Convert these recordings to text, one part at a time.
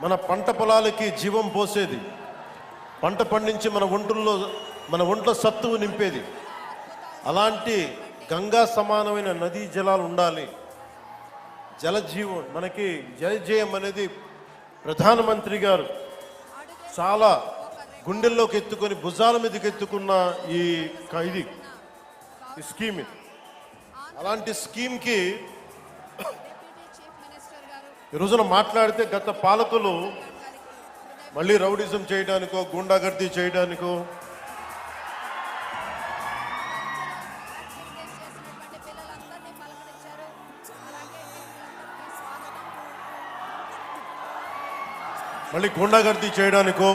మన పంట పొలాలకి జీవం పోసేది, పంట పండించి మన ఒంట్లో సత్తువు నింపేది. అలాంటి గంగా సమానమైన నదీ జలాలు ఉండాలి. జలజీవం మనకి జలజయం అనేది ప్రధానమంత్రి గారు చాలా గుండెల్లోకి ఎత్తుకొని భుజాల మీదకి ఎత్తుకున్న ఈ స్కీమ్. అలాంటి స్కీమ్కి ఈ రోజున మాట్లాడితే గత పాలకులు మళ్ళీ రౌడిజం చేయడానికో గూండాగర్దీ చేయడానికో మళ్ళీ గూండాగర్దీ చేయడానికో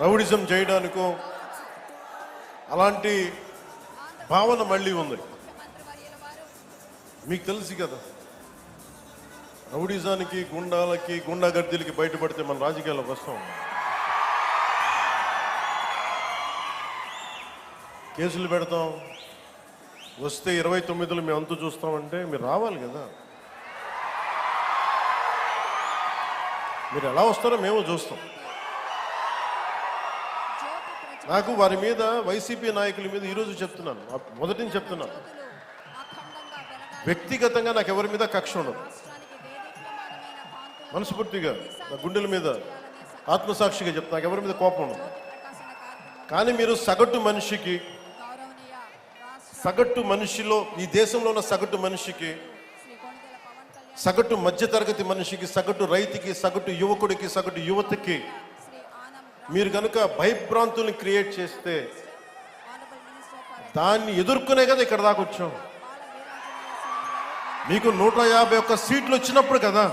రౌడిజం చేయడానికో అలాంటి భావన మళ్ళీ ఉంది. మీకు తెలుసు కదా, రౌడిజానికి గుండాలకి గూండాగర్దీలకి బయటపడితే మన రాజకీయాల్లోకి వస్తాం. కేసులు పెడతాం, వస్తే 29లో మేము అంతు చూస్తామంటే మీరు రావాలి కదా. మీరు ఎలా వస్తారో మేము చూస్తాం. నాకు వారి మీద, వైసీపీ నాయకుల మీద ఈరోజు చెప్తున్నాను, మొదటి నుంచి చెప్తున్నాను, వ్యక్తిగతంగా నాకు ఎవరి మీద కక్ష ఉండదు. మనస్ఫూర్తిగా నా గుండెల మీద ఆత్మసాక్షిగా చెప్తా, నాకు ఎవరి మీద కోపం ఉండదు. కానీ మీరు సగటు మనిషిలో, ఈ దేశంలో ఉన్న సగటు మనిషికి, సగటు మధ్యతరగతి మనిషికి, సగటు రైతుకి, సగటు యువకుడికి, సగటు యువతకి మీరు కనుక భయభ్రాంతుల్ని క్రియేట్ చేస్తే దాన్ని ఎదుర్కొనే కదా ఇక్కడ దాకా వచ్చాం. మీకు 151 సీట్లు వచ్చినప్పుడు కదా